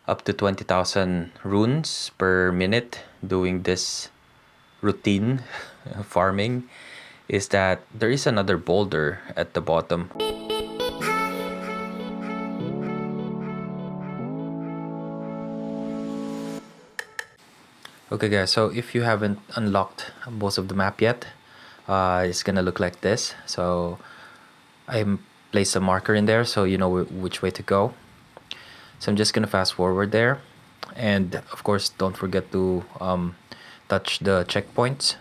up to 20,000 runes per minute doing this routine farming is that there is another boulder at the bottom. Okay guys, so if you haven't unlocked most of the map yet, it's gonna look like this. So I placed a marker in there so you know which way to go. So I'm just gonna fast forward there, and of course don't forget to touch the checkpoints,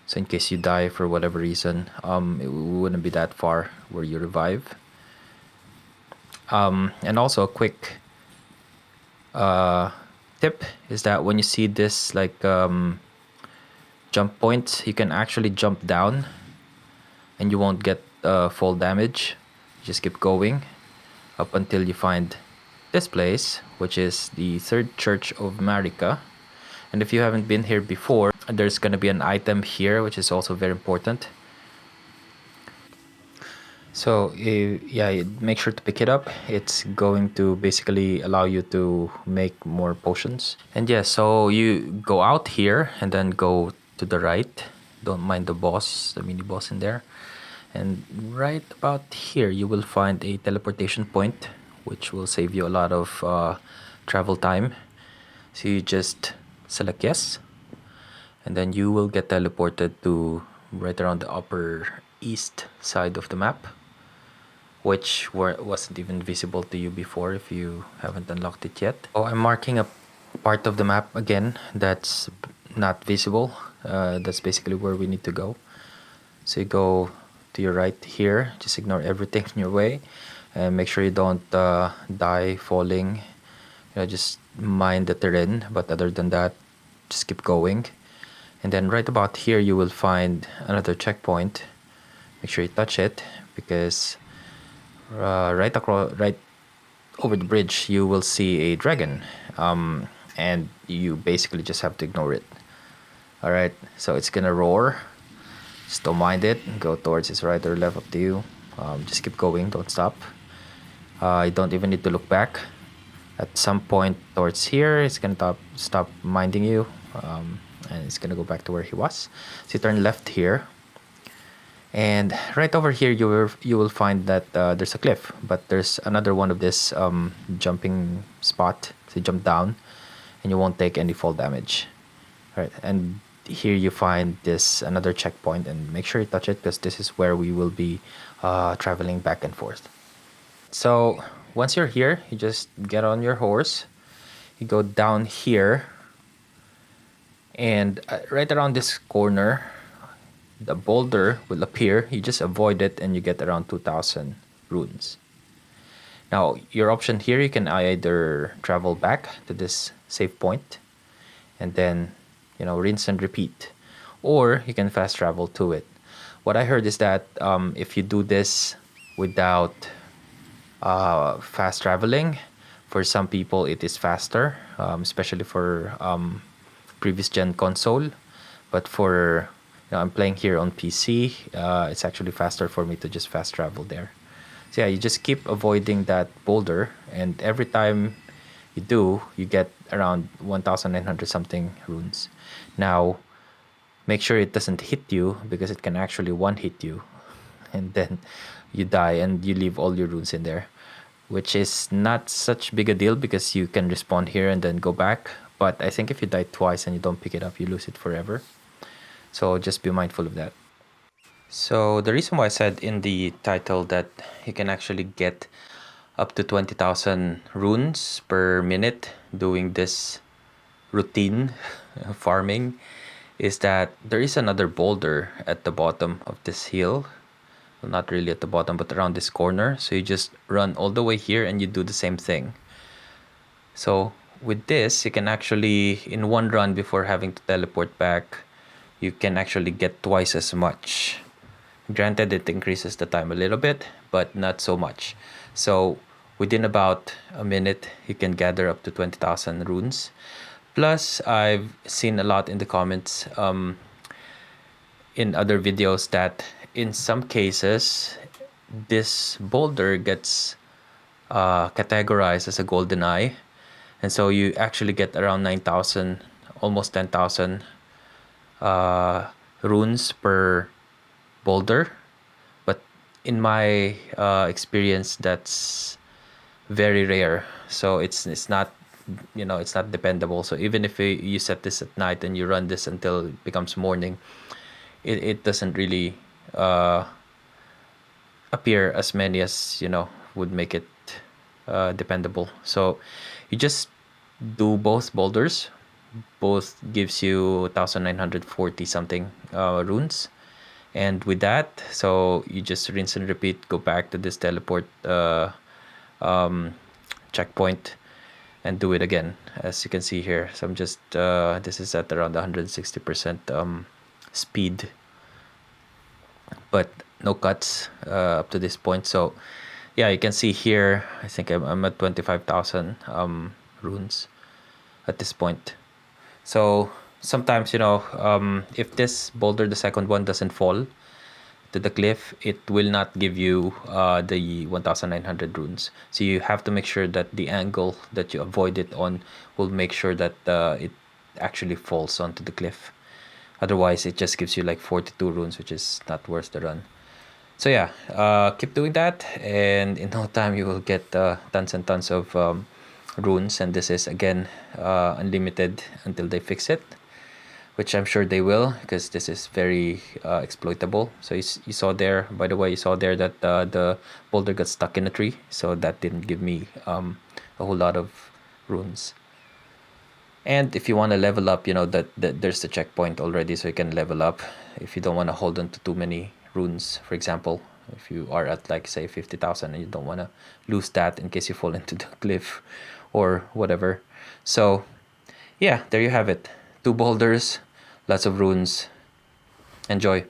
so in case you die for whatever reason, it wouldn't be that far where you revive. And also a quick tip is that when you see this like jump point, you can actually jump down and you won't get fall damage. Just keep going up until you find this place, which is the Third Church of Marika. And if you haven't been here before, there's going to be an item here which is also very important. So yeah, make sure to pick it up. It's going to basically allow you to make more potions. And yeah, so you go out here and then go to the right. Don't mind the boss, the mini boss in there. And right about here you will find a teleportation point, which will save you a lot of travel time. So you just select yes, and then you will get teleported to right around the upper east side of the map, which wasn't even visible to you before if you haven't unlocked it yet. Oh, I'm marking a part of the map again that's not visible. That's basically where we need to go. So you go to your right here, just ignore everything in your way and make sure you don't die falling. Just mind the terrain, but other than that, just keep going. And then right about here you will find another checkpoint. Make sure you touch it, because right over the bridge you will see a dragon, and you basically just have to ignore it. All right, so it's gonna roar. Just don't mind it. Go towards its right or left, up to you. Just keep going, don't stop. You don't even need to look back. At some point towards here, it's gonna stop minding you, and it's gonna go back to where he was. So you turn left here, and right over here you will find that there's a cliff, but there's another one of this jumping spot. So you jump down, and you won't take any fall damage. All right, and here you find this another checkpoint, and make sure you touch it, because this is where we will be traveling back and forth. So once you're here, you just get on your horse, you go down here, and right around this corner the boulder will appear. You just avoid it and you get around 2,000 runes. Now your option here, you can either travel back to this save point and then rinse and repeat, or you can fast travel to it. What I heard is that if you do this without fast traveling, for some people it is faster, especially for previous gen console, but for I'm playing here on PC, it's actually faster for me to just fast travel there. So yeah, you just keep avoiding that boulder, and every time you do, you get around 1,900 something runes. Now make sure it doesn't hit you, because it can actually one hit you and then you die and you leave all your runes in there, which is not such big a deal because you can respawn here and then go back. But I think if you die twice and you don't pick it up, you lose it forever. So just be mindful of that. So the reason why I said in the title that you can actually get up to 20,000 runes per minute doing this routine farming is that there is another boulder at the bottom of this hill. Well, not really at the bottom, but around this corner. So you just run all the way here and you do the same thing. So with this, you can actually, in one run before having to teleport back, you can actually get twice as much. Granted, it increases the time a little bit, but not so much. So within about a minute, you can gather up to 20,000 runes. Plus, I've seen a lot in the comments in other videos that in some cases, this boulder gets categorized as a golden eye. And so you actually get around 9,000, almost 10,000 runes per boulder. But in my experience, that's very rare. So it's not, it's not dependable. So even if you set this at night and you run this until it becomes morning, it doesn't really appear as many as would make it dependable. So you just do both boulders. Both gives you 1940 something runes. And with that, so you just rinse and repeat, go back to this teleport checkpoint and do it again, as you can see here. So I'm just this is at around 160% speed, but no cuts up to this point. So yeah, you can see here, I think I'm at 25,000 runes at this point. So sometimes, if this boulder, the second one, doesn't fall to the cliff, it will not give you the 1900 runes. So you have to make sure that the angle that you avoid it on will make sure that it actually falls onto the cliff. Otherwise, it just gives you like 42 runes, which is not worth the run. So yeah, keep doing that, and in no time you will get tons and tons of runes. And this is again unlimited until they fix it, which I'm sure they will, because this is very exploitable. So you saw there, by the way, you saw there that the boulder got stuck in a tree, so that didn't give me a whole lot of runes. And if you want to level up, that there's the checkpoint already, so you can level up if you don't want to hold on to too many runes. For example, if you are at like say 50,000 and you don't want to lose that in case you fall into the cliff or whatever. So yeah, there you have it. 2 boulders, lots of runes. Enjoy.